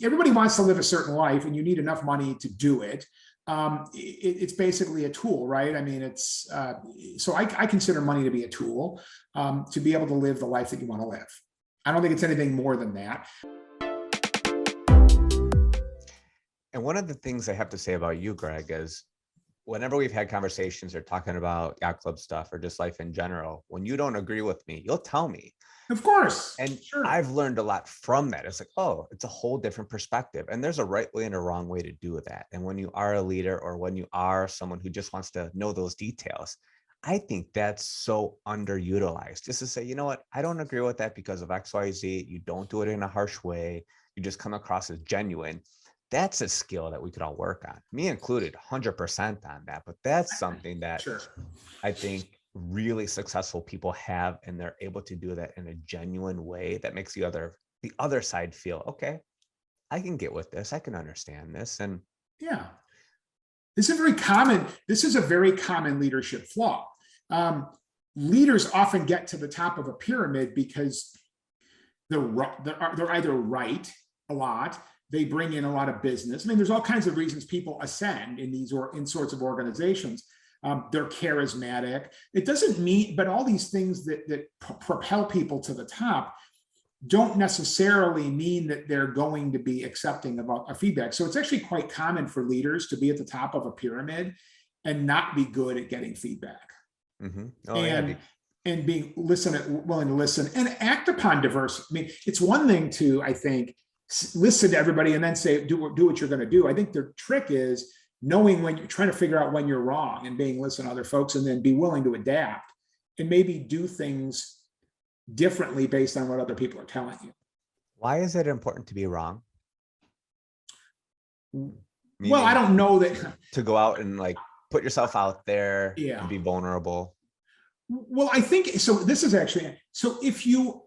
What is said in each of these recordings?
everybody wants to live a certain life, and you need enough money to do it. It's basically a tool, right? I mean, so I consider money to be a tool to be able to live the life that you want to live. I don't think it's anything more than that. And one of the things I have to say about you, Greg, is whenever we've had conversations or talking about yacht club stuff or just life in general, when you don't agree with me, you'll tell me. Of course. And sure. I've learned a lot from that. It's like, oh, it's a whole different perspective. And there's a right way and a wrong way to do that. And when you are a leader, or when you are someone who just wants to know those details, I think that's so underutilized. Just to say, you know what, I don't agree with that because of X, Y, Z. You don't do it in a harsh way. You just come across as genuine. That's a skill that we could all work on, me included, 100% on that. But that's something that sure. I think really successful people have, and they're able to do that in a genuine way that makes the other side feel, okay, I can get with this. I can understand this. And yeah, this is a very common leadership flaw. Leaders often get to the top of a pyramid because they're either right a lot. They bring in a lot of business. I mean, there's all kinds of reasons people ascend in these in sorts of organizations. They're charismatic. It doesn't mean, but all these things that propel people to the top don't necessarily mean that they're going to be accepting of a feedback. So it's actually quite common for leaders to be at the top of a pyramid and not be good at getting feedback. Mm-hmm. And being willing to listen and act upon diversity. I mean, it's one thing to, I think, listen to everybody and then say, do what you're going to do. I think the trick is knowing when you're trying to figure out when you're wrong and being listen to other folks, and then be willing to adapt and maybe do things differently based on what other people are telling you. Why is it important to be wrong? Well, I don't know that. To go out and like put yourself out there and be vulnerable. Well, I think so. This is actually, so if you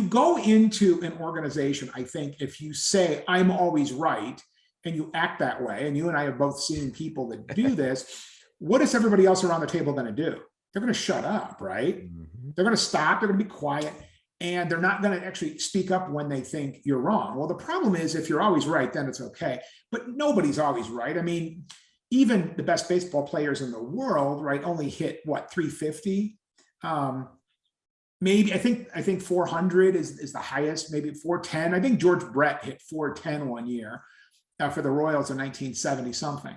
go into an organization, I think if you say, I'm always right, and you act that way, and you and I have both seen people that do this, what is everybody else around the table going to do? They're going to shut up, right? Mm-hmm. They're going to stop, they're going to be quiet, and they're not going to actually speak up when they think you're wrong. Well, the problem is if you're always right, then it's okay. But nobody's always right. I mean, even the best baseball players in the world, right, only hit, 350? Maybe I think 400 is the highest, maybe 410. I think George Brett hit 410 one year for the Royals in 1970 something.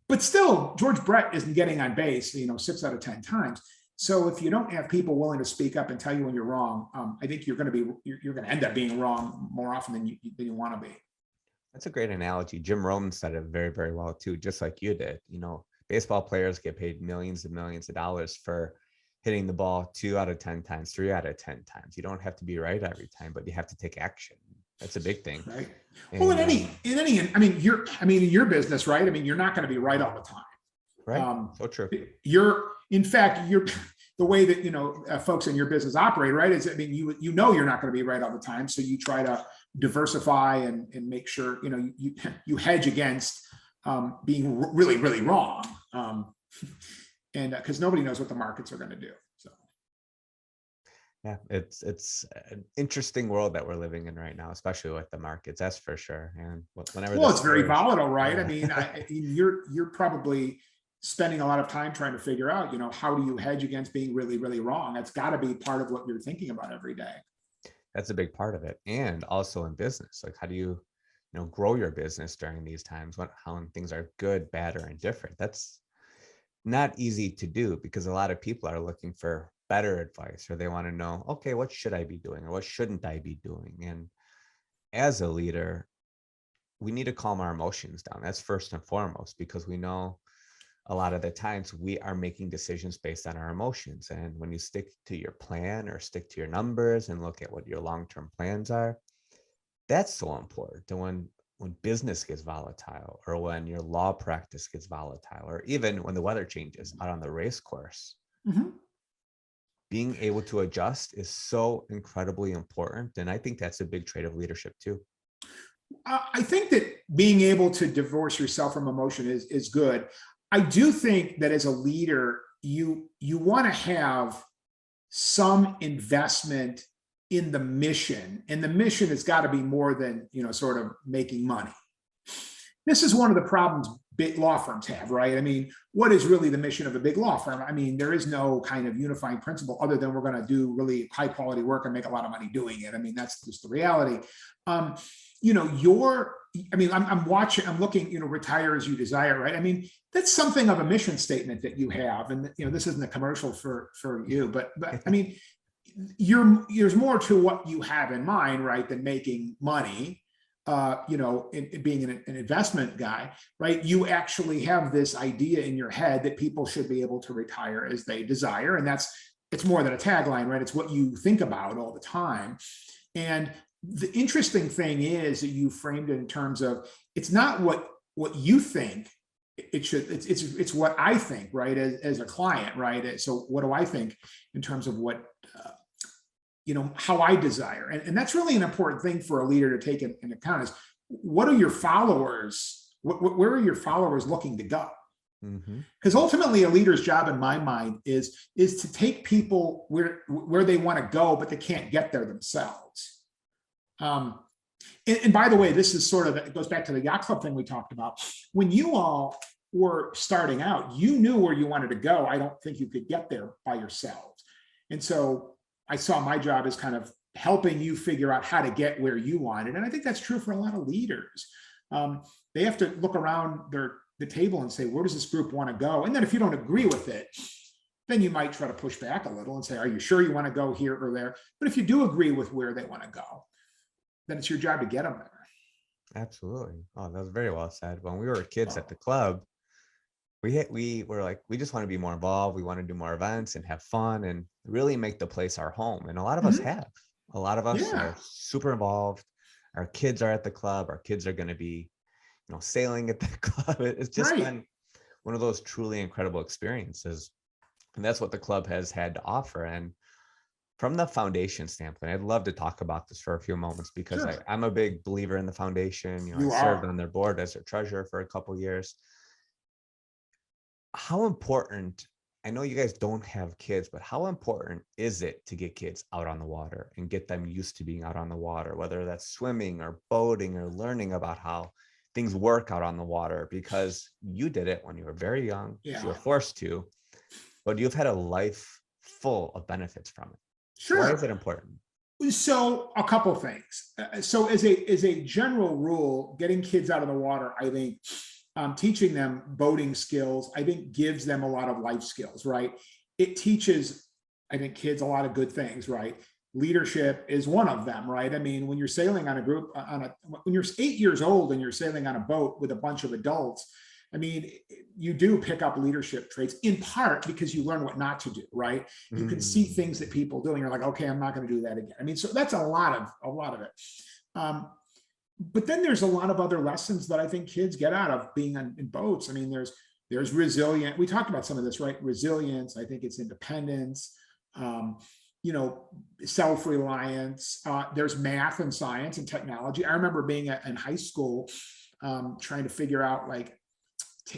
But still, George Brett isn't getting on base, 6 out of 10 times. So if you don't have people willing to speak up and tell you when you're wrong, I think you're going to end up being wrong more often than you want to be. That's a great analogy. Jim Rome said it very, very well too, just like you did. Baseball players get paid millions and millions of dollars for hitting the ball 2 out of 10 times, 3 out of 10 times. You don't have to be right every time, but you have to take action. That's a big thing. Right. Well, in your business, right? I mean, you're not going to be right all the time. Right. So true. You're the way that, folks in your business operate, right? Is, you're not going to be right all the time. So you try to diversify and make sure, you hedge against being really, really wrong. And because nobody knows what the markets are going to do. So, yeah, it's an interesting world that we're living in right now, especially with the markets. That's for sure. And it's very volatile, right? Yeah. I mean, you're probably spending a lot of time trying to figure out, how do you hedge against being really, really wrong? That's got to be part of what you're thinking about every day. That's a big part of it, and also in business, like how do you, grow your business during these times how things are good, bad, or indifferent? That's not easy to do because a lot of people are looking for better advice, or they want to know, okay, what should I be doing or what shouldn't I be doing? And as a leader, we need to calm our emotions down. That's first and foremost, because we know a lot of the times we are making decisions based on our emotions. And when you stick to your plan or stick to your numbers and look at what your long-term plans are, that's so important. And when business gets volatile, or when your law practice gets volatile, or even when the weather changes out on the race course, mm-hmm. being able to adjust is so incredibly important. And I think that's a big trait of leadership too. I think that being able to divorce yourself from emotion is good. I do think that as a leader, you want to have some investment in the mission, and the mission has got to be more than, sort of making money. This is one of the problems big law firms have, right? I mean, what is really the mission of a big law firm? I mean, there is no kind of unifying principle other than we're going to do really high quality work and make a lot of money doing it. I mean, that's just the reality. I'm looking, retire as you desire, right? I mean, that's something of a mission statement that you have. And, this isn't a commercial for you, but I mean, there's more to what you have in mind, right, than making money. In being an investment guy, right? You actually have this idea in your head that people should be able to retire as they desire. And it's more than a tagline, right? It's what you think about all the time. And the interesting thing is that you framed it in terms of, it's not what you think it should, it's what I think, right? As a client, right? So what do I think in terms of what, how I desire. And that's really an important thing for a leader to take into account is, what are your followers? Where are your followers looking to go? Because ultimately a leader's job in my mind is to take people where they want to go, but they can't get there themselves. And by the way, this is sort of, it goes back to the yacht club thing we talked about. When you all were starting out, you knew where you wanted to go. I don't think you could get there by yourselves. And so I saw my job as kind of helping you figure out how to get where you wanted. And I think that's true for a lot of leaders. They have to look around the table and say, where does this group want to go? And then if you don't agree with it, then you might try to push back a little and say, are you sure you want to go here or there? But if you do agree with where they want to go, then it's your job to get them there. Absolutely. Oh, that was very well said. When we were kids at the club, we were like, we just want to be more involved. We want to do more events and have fun and really make the place our home. And a lot of us have. A lot of us are super involved. Our kids are at the club. Our kids are going to be, sailing at the club. It's just been one of those truly incredible experiences. And that's what the club has had to offer. And from the foundation standpoint, I'd love to talk about this for a few moments because I'm a big believer in the foundation. I served on their board as their treasurer for a couple of years. How important, I know you guys don't have kids, but how important is it to get kids out on the water and get them used to being out on the water, whether that's swimming or boating or learning about how things work out on the water? Because you did it when you were very young, you were forced to, but you've had a life full of benefits from it. Sure. Why is it important? So a couple of things. So as a general rule, getting kids out of the water, I think, teaching them boating skills, I think gives them a lot of life skills, right? It teaches, I think, kids a lot of good things, right? Leadership is one of them, right? I mean, when you're sailing on a group, when you're 8 years old and you're sailing on a boat with a bunch of adults, I mean, you do pick up leadership traits in part because you learn what not to do, right? You can see things that people do and you're like, okay, I'm not going to do that again. I mean, so that's a lot of it. But then there's a lot of other lessons that I think kids get out of being in boats. I mean, there's resilience. We talked about some of this, right? Resilience. I think it's independence, self-reliance. There's math and science and technology. I remember being in high school, trying to figure out like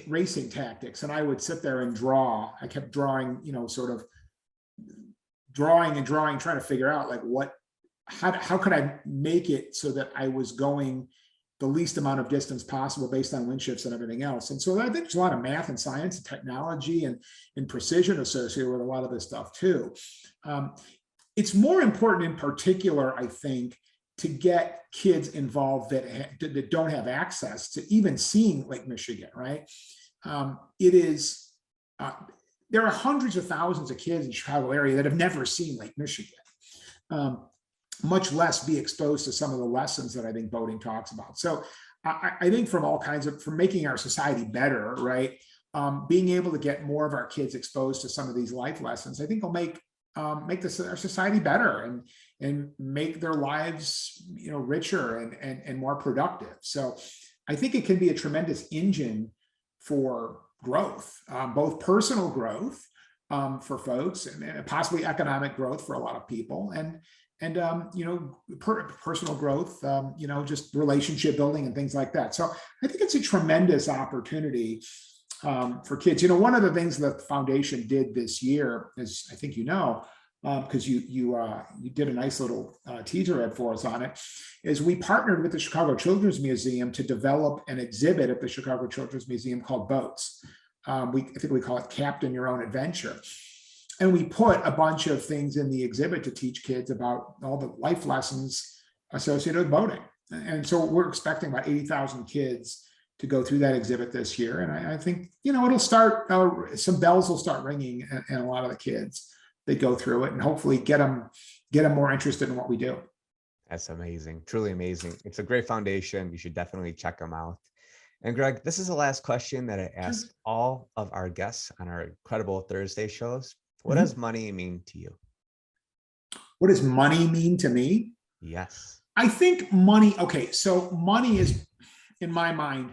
racing tactics. And I would sit there and draw. I kept drawing, sort of drawing and drawing, trying to figure out like how could I make it so that I was going the least amount of distance possible based on wind shifts and everything else. And so I think there's a lot of math and science and technology and precision associated with a lot of this stuff too. It's more important in particular, I think, to get kids involved that don't have access to even seeing Lake Michigan, right? There are hundreds of thousands of kids in the Chicago area that have never seen Lake Michigan. Much less be exposed to some of the lessons that I think boating talks about. So I think from making our society better, right? Being able to get more of our kids exposed to some of these life lessons, I think will make our society better and make their lives, richer and more productive. So I think it can be a tremendous engine for growth, both personal growth for folks and possibly economic growth for a lot of people and personal growth, just relationship building and things like that. So I think it's a tremendous opportunity for kids. One of the things that the foundation did this year, as I think because you did a nice little teaser ad for us on it, is we partnered with the Chicago Children's Museum to develop an exhibit at the Chicago Children's Museum called Boats. I think we call it Captain Your Own Adventure. And we put a bunch of things in the exhibit to teach kids about all the life lessons associated with boating. And so we're expecting about 80,000 kids to go through that exhibit this year. And I think, it'll start, some bells will start ringing and a lot of the kids that go through it, and hopefully get them more interested in what we do. That's amazing. Truly amazing. It's a great foundation. You should definitely check them out. And Greg, this is the last question that I ask all of our guests on our Incredible Thursday shows. What does money mean to you? What does money mean to me? Yes. I think money, okay, so money is, in my mind,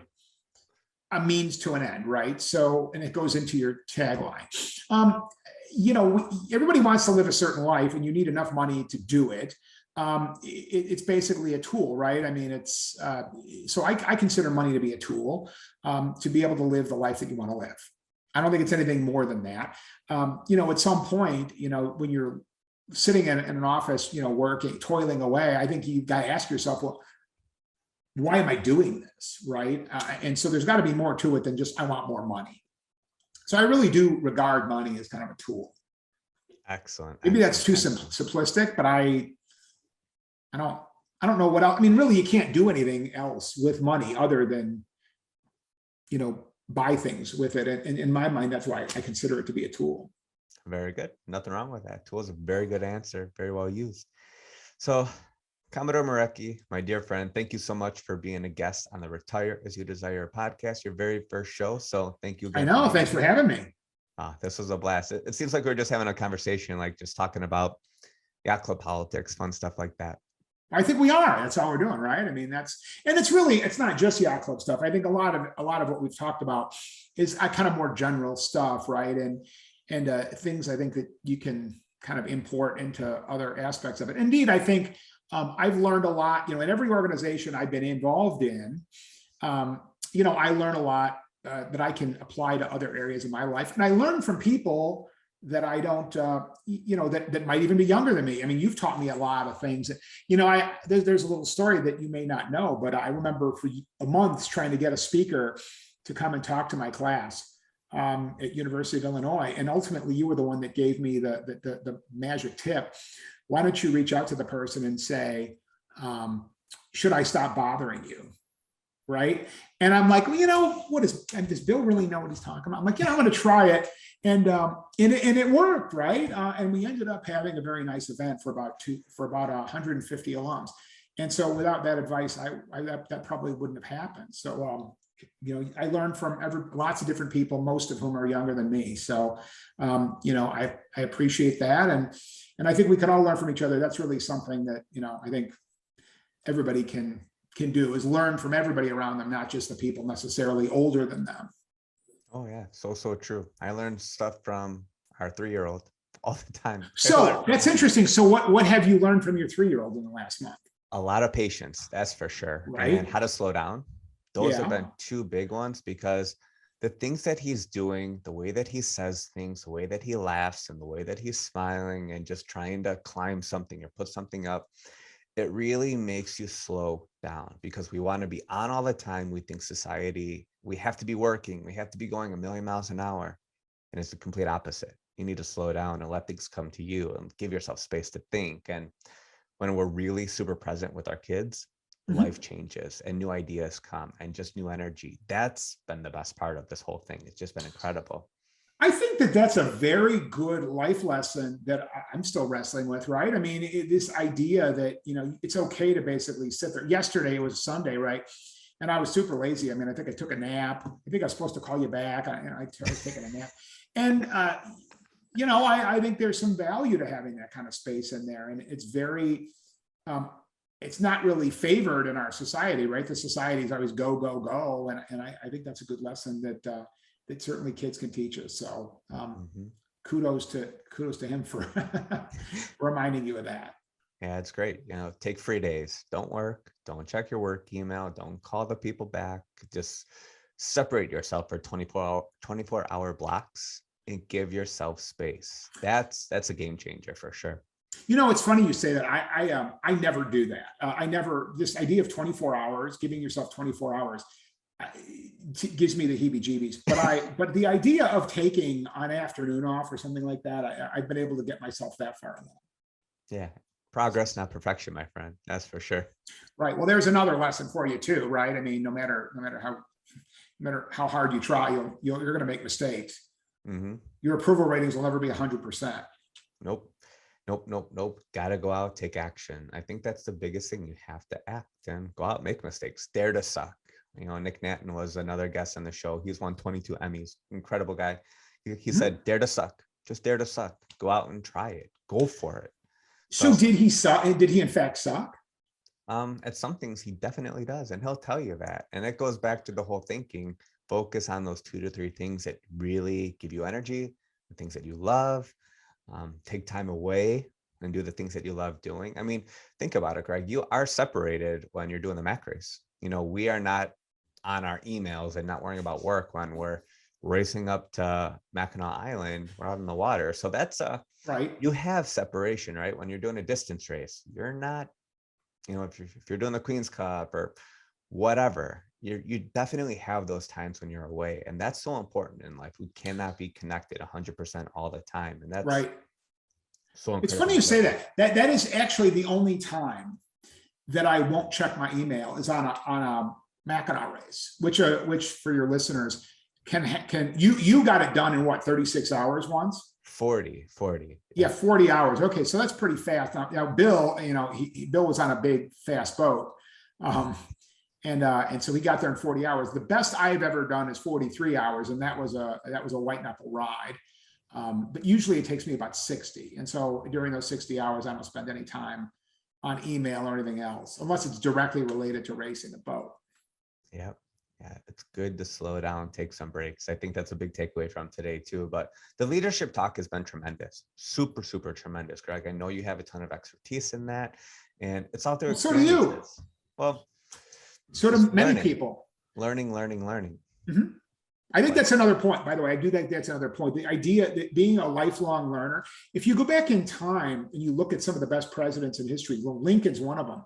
a means to an end, right? So, and it goes into your tagline. Everybody wants to live a certain life, and you need enough money to do it. It's basically a tool, right? I mean, so I consider money to be a tool to be able to live the life that you want to live. I don't think it's anything more than that. At some point, when you're sitting in an office, working, toiling away, I think you've got to ask yourself, well, why am I doing this, right? And so there's got to be more to it than just, I want more money. So I really do regard money as kind of a tool. Excellent. Maybe that's too simplistic, but I don't know what else. I mean, really, you can't do anything else with money other than, buy things with it. And in my mind, that's why I consider it to be a tool. Very good. Nothing wrong with that. Tool is a very good answer. Very well used. So, Commodore Miarecki, my dear friend, thank you so much for being a guest on the Retire As You Desire podcast, your very first show. So thank you again. I know. Thanks for having me. This was a blast. It seems like we we're just having a conversation, like just talking about yacht club politics, fun stuff like that. I think we are. That's all we're doing, right? I mean, it's not just yacht club stuff. I think a lot of what we've talked about is kind of more general stuff, right? And things I think that you can kind of import into other aspects of it. Indeed, I think I've learned a lot, in every organization I've been involved in, I learn a lot that I can apply to other areas of my life. And I learn from people that I don't, that might even be younger than me. I mean, you've taught me a lot of things. There's a little story that you may not know, but I remember for a month trying to get a speaker to come and talk to my class at University of Illinois. And ultimately you were the one that gave me the magic tip. Why don't you reach out to the person and say, should I stop bothering you? Right. And I'm like, well, does Bill really know what he's talking about? I'm like, I'm going to try it. And it worked. Right. And we ended up having a very nice event for about 150 alums. And so without that advice, that probably wouldn't have happened. So, I learned from lots of different people, most of whom are younger than me. So, I appreciate that. And I think we can all learn from each other. That's really something that, I think everybody can do, is learn from everybody around them, not just the people necessarily older than them. Oh yeah. So true. I learned stuff from our 3-year-old all the time. So that's interesting. So what have you learned from your 3-year-old in the last month? A lot of patience. That's for sure. Right. And how to slow down. Those have been 2 big ones, because the things that he's doing, the way that he says things, the way that he laughs, and the way that he's smiling and just trying to climb something or put something up, it really makes you slow down, because we want to be on all the time. We think society, we have to be working, we have to be going a million miles an hour. And it's the complete opposite. You need to slow down and let things come to you and give yourself space to think. And when we're really super present with our kids, life changes and new ideas come and just new energy. That's been the best part of this whole thing. It's just been incredible. I think that's a very good life lesson that I'm still wrestling with, right? I mean, this idea that, it's okay to basically sit there. Yesterday, it was Sunday, right? And I was super lazy. I mean, I think I took a nap. I think I was supposed to call you back. I was taking a nap. And, I think there's some value to having that kind of space in there. And it's very, it's not really favored in our society, right? The society is always go, go, go. And I think that's a good lesson that certainly kids can teach us. So kudos to him for reminding you of that. Yeah, it's great. Take free days. Don't work. Don't check your work email. Don't call the people back. Just separate yourself for 24-hour blocks and give yourself space. That's a game changer for sure. It's funny you say that. I never do that. This idea of 24 hours, giving yourself 24 hours, gives me the heebie-jeebies. But the idea of taking an afternoon off or something like that, I've been able to get myself that far along. Yeah, progress, not perfection, my friend. That's for sure. Right. Well, there's another lesson for you too, right? I mean, no matter how hard you try, you're going to make mistakes. Mm-hmm. Your approval ratings will never be 100%. Nope. Gotta go out, take action. I think that's the biggest thing. You have to act and go out, make mistakes, dare to suck. Nick Natton was another guest on the show. He's won 22 Emmys. Incredible guy. He said, dare to suck. Just dare to suck. Go out and try it. Go for it. So did he suck? Did he in fact suck? At some things he definitely does, and he'll tell you that. And it goes back to the whole thinking. Focus on those 2 to 3 things that really give you energy, the things that you love. Take time away and do the things that you love doing. I mean, think about it, Greg. You are separated when you're doing the Mac race. We are not on our emails and not worrying about work when we're racing up to Mackinac Island. We're out in the water. So that's right. You have separation, right? When you're doing a distance race, you're not, if you're doing the Queen's Cup or whatever, you definitely have those times when you're away. And that's so important in life. We cannot be connected 100% all the time. And that's right. So it's funny you say that. That is actually the only time that I won't check my email is on a Mackinac race, which for your listeners can you got it done in what, 36 hours once? 40. Yeah, 40 hours. Okay, so that's pretty fast. Now Bill, Bill was on a big fast boat. And so he got there in 40 hours. The best I've ever done is 43 hours, and that was a white knuckle ride. But usually it takes me about 60. And so during those 60 hours, I don't spend any time on email or anything else, unless it's directly related to racing the boat. Yep. Yeah, it's good to slow down, take some breaks. I think that's a big takeaway from today too. But the leadership talk has been tremendous, super, super tremendous, Greg. I know you have a ton of expertise in that, and it's out there. Well, so do you. Well, so do many people. Learning. Mm-hmm. I think that's another point, by the way. I do think that's another point. The idea that being a lifelong learner, if you go back in time and you look at some of the best presidents in history, well, Lincoln's one of them.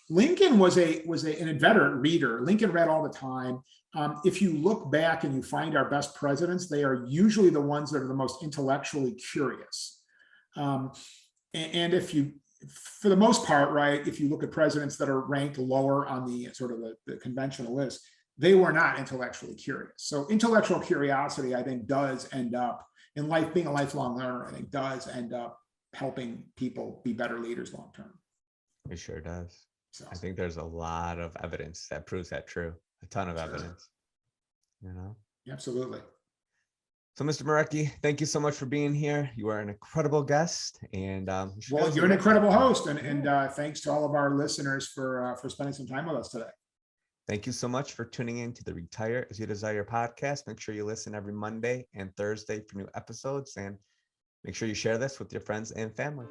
Lincoln was an inveterate reader. Lincoln read all the time. If you look back and you find our best presidents, they are usually the ones that are the most intellectually curious. And if you, for the most part, right, if you look at presidents that are ranked lower on the sort of the conventional list, they were not intellectually curious. So intellectual curiosity, I think, does end up in life, being a lifelong learner, I think does end up helping people be better leaders long term. It sure does. So, I think there's a lot of evidence that proves that true. A ton of evidence. Absolutely. So, Mr. Miarecki, thank you so much for being here. You are an incredible guest, and well, you're an incredible host, and thanks to all of our listeners for spending some time with us today. Thank you so much for tuning in to the Retire As You Desire podcast. Make sure you listen every Monday and Thursday for new episodes, and make sure you share this with your friends and family.